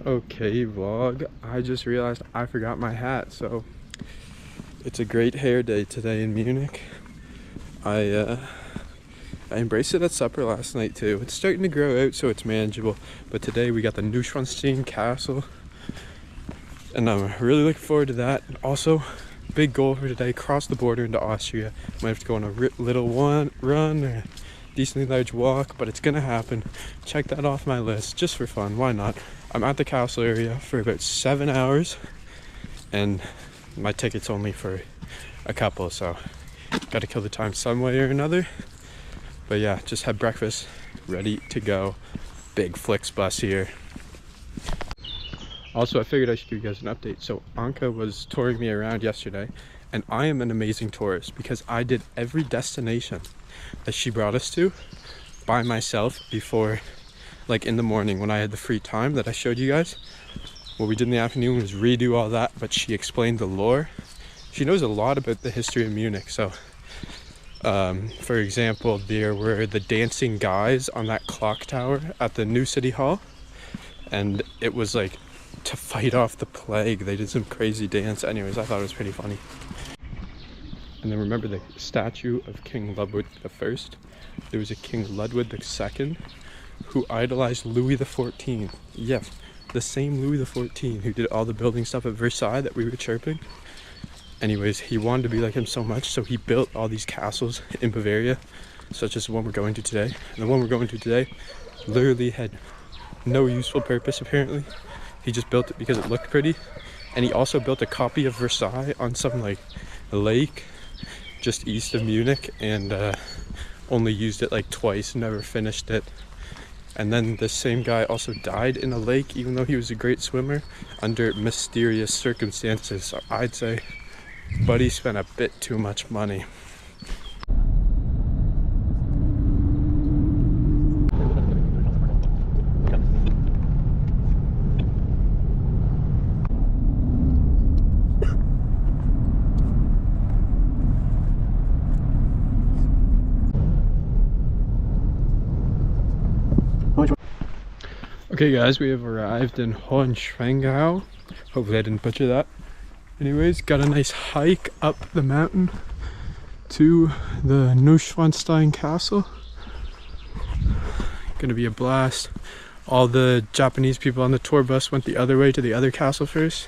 Okay, vlog. I just realized I forgot my hat, so it's a great hair day today in Munich. I embraced it at supper last night too. It's starting to grow out, so it's manageable. But today we got the Neuschwanstein castle, and I'm really looking forward to that. Also, big goal for today: cross the border into Austria. Might have to go on a little run or a decently large walk, but it's gonna happen. Check that off my list just for fun. Why not? I'm at the castle area for about 7 hours, and my ticket's only for a couple, so gotta kill the time some way or another. But yeah, just had breakfast, ready to go. Big Flixbus here. Also, I figured I should give you guys an update. So Anka was touring me around yesterday, and I am an amazing tourist because I did every destination that she brought us to by myself before, like in the morning when I had the free time that I showed you guys. What we did in the afternoon was redo all that, but she explained the lore. She knows a lot about the history of Munich. So for example, there were the dancing guys on that clock tower at the new city hall, and it was like to fight off the plague. They did some crazy dance. Anyways, I thought it was pretty funny. And then remember the statue of King Ludwig I? There was a King Ludwig II who idolized Louis XIV. Yes, the same Louis XIV who did all the building stuff at Versailles that we were chirping. Anyways, he wanted to be like him so much, so he built all these castles in Bavaria, such as the one we're going to today. And the one we're going to today literally had no useful purpose apparently. He just built it because it looked pretty. And he also built a copy of Versailles on some like lake just east of Munich, and only used it like twice, never finished it. And then the same guy also died in a lake, even though he was a great swimmer, under mysterious circumstances. So I'd say Buddy spent a bit too much money. Okay guys, we have arrived in Neuschwanstein. Hopefully I didn't butcher that. Anyways, got a nice hike up the mountain to the Neuschwanstein castle. Gonna be a blast. All the Japanese people on the tour bus went the other way to the other castle first,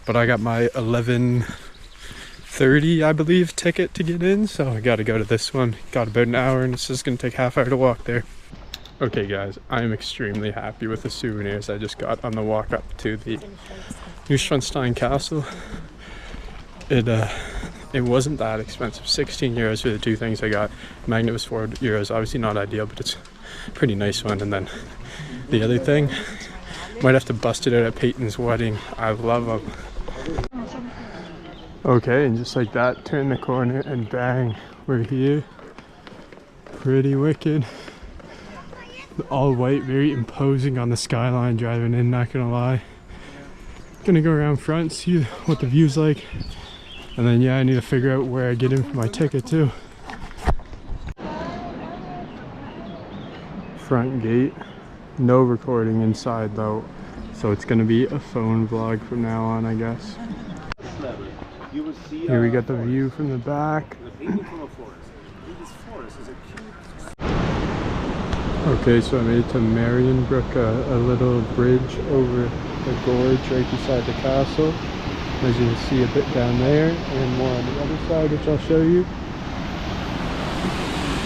but I got my 11:30, I believe, ticket to get in, so I gotta go to this one. Got about an hour, and it's just gonna take half hour to walk there. Okay guys, I'm extremely happy with the souvenirs I just got on the walk up to the Neuschwanstein castle. It wasn't that expensive, 16 euros for the two things I got. Magnet was 4 euros, obviously not ideal, but it's a pretty nice one. And then the other thing, might have to bust it out at Peyton's wedding. I love them. Okay, and just like that, turn the corner and bang, we're here. Pretty wicked. All white, very imposing on the skyline driving in, not gonna lie. Gonna go around front, see what the view's like, and then yeah, I need to figure out where I get in for my ticket too. Front gate, no recording inside though, so it's gonna be a phone vlog from now on, I guess. Here we got the view from the back. Okay, so I made it to Marienbrück, a little bridge over the gorge right beside the castle. As you can see, a bit down there and more on the other side, which I'll show you.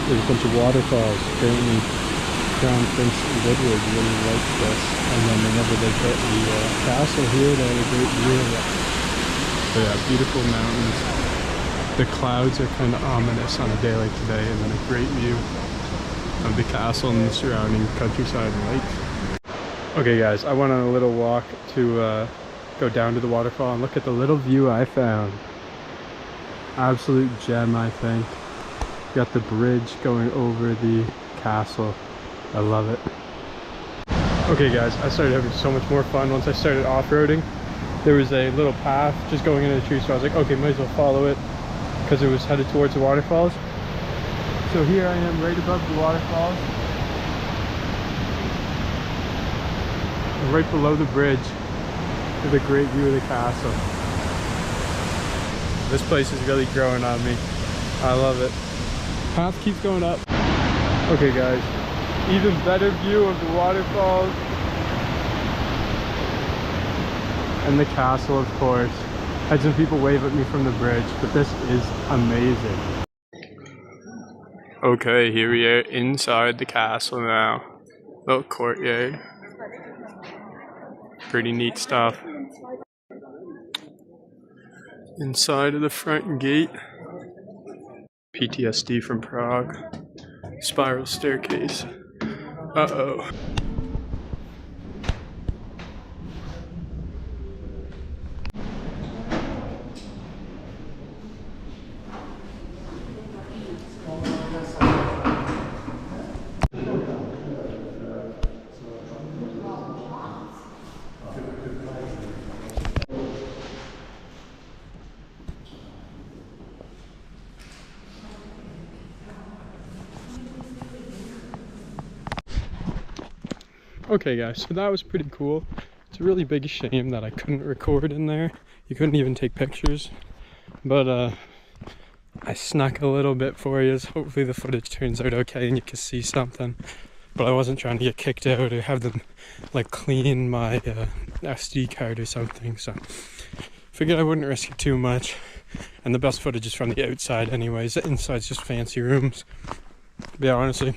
There's a bunch of waterfalls. Apparently Crown Prince Ludwig really likes this, and then whenever they built the castle here, they had a great view of it. So yeah, beautiful mountains. The clouds are kind of ominous on a day like today, and then a great view of the castle and the surrounding countryside and lakes. Okay guys, I went on a little walk to go down to the waterfall and look at the little view I found. Absolute gem, I think. Got the bridge going over the castle. I love it. Okay guys, I started having so much more fun once I started off-roading. There was a little path just going into the trees, so I was like, okay, might as well follow it because it was headed towards the waterfalls. So here I am right above the waterfalls. right below the bridge with a great view of the castle. This place is really growing on me. I love it. Path keeps going up. Okay guys, even better view of the waterfalls and the castle, of course. Had some people wave at me from the bridge, but this is amazing. Okay, here we are inside the castle now. Little courtyard. Pretty neat stuff. Inside of the front gate. PTSD from Prague. Spiral staircase. Uh-oh. Okay guys, so that was pretty cool. It's a really big shame that I couldn't record in there. You couldn't even take pictures. But I snuck a little bit for you. Hopefully the footage turns out okay and you can see something. But I wasn't trying to get kicked out or have them like clean my SD card or something. So figured I wouldn't risk it too much. And the best footage is from the outside anyways. The inside's just fancy rooms. But yeah, honestly,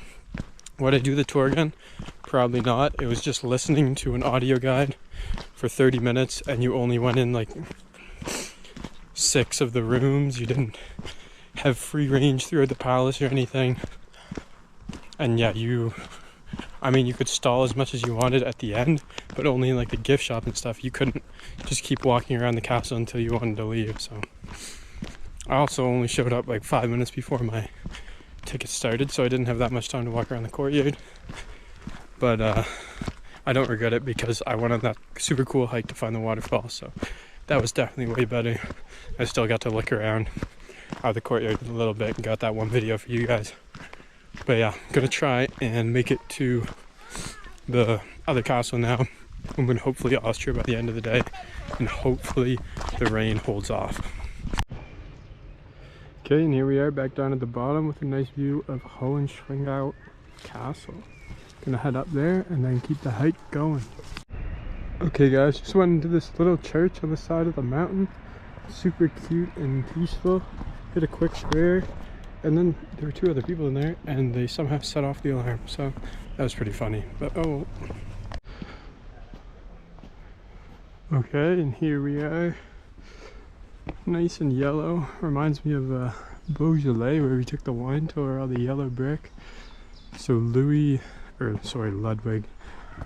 would I do the tour again? Probably not. It was just listening to an audio guide for 30 minutes and you only went in like 6 of the rooms. You didn't have free range throughout the palace or anything. And yeah, you could stall as much as you wanted at the end, but only in like the gift shop and stuff. You couldn't just keep walking around the castle until you wanted to leave. So I also only showed up like 5 minutes before my ticket started, so I didn't have that much time to walk around the courtyard. But I don't regret it because I went on that super cool hike to find the waterfall, so that was definitely way better. I still got to look around the courtyard a little bit and got that one video for you guys. But yeah, I'm gonna try and make it to the other castle now. I'm gonna hopefully Austria by the end of the day, and hopefully the rain holds off. Okay, and here we are back down at the bottom with a nice view of Neuschwanstein Castle. Gonna head up there and then keep the hike going. Okay guys, just went into this little church on the side of the mountain. Super cute and peaceful. Did a quick prayer, and then there were 2 other people in there and they somehow set off the alarm, so that was pretty funny. But oh, okay, and here we are, nice and yellow. Reminds me of Beaujolais, where we took the wine tour, all the yellow brick. So Ludwig,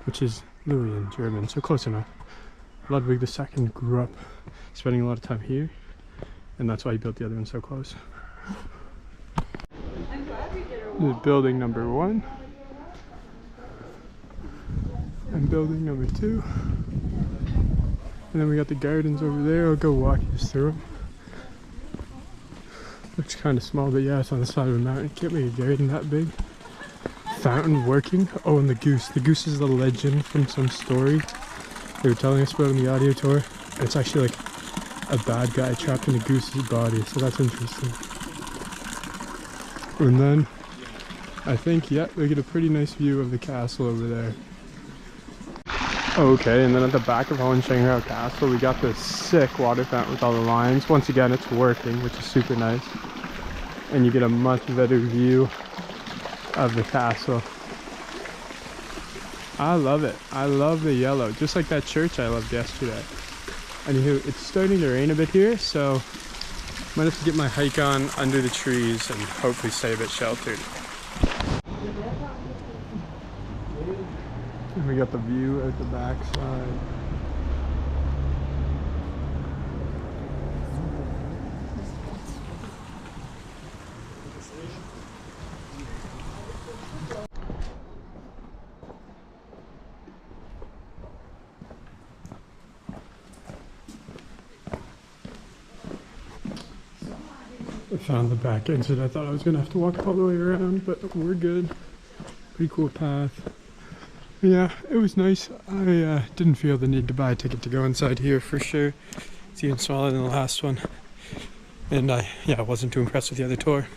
which is Louis in German, so close enough. Ludwig II grew up spending a lot of time here, and that's why he built the other one so close. This is building number 1 and building number 2, and then we got the gardens over there. I'll go walk you through them. Looks kind of small, but yeah, it's on the side of a mountain. Can't make a garden that big. Fountain working. Oh, and the goose. The goose is the legend from some story they were telling us about in the audio tour. It's actually like a bad guy trapped in a goose's body, so that's interesting. And then I think, yeah, we get a pretty nice view of the castle over there. Okay, and then at the back of Neuschwanstein Castle, we got this sick water fountain with all the lines. Once again, it's working, which is super nice. And you get a much better view of the castle. I love it. I love the yellow, just like that church I loved yesterday. Anywho, it's starting to rain a bit here, so might have to get my hike on under the trees and hopefully stay a bit sheltered. And we got the view out the back side. I found the back exit. I thought I was gonna have to walk all the way around, but we're good. Pretty cool path. Yeah, it was nice. I didn't feel the need to buy a ticket to go inside here for sure. It's even smaller than the last one. And I wasn't too impressed with the other tour.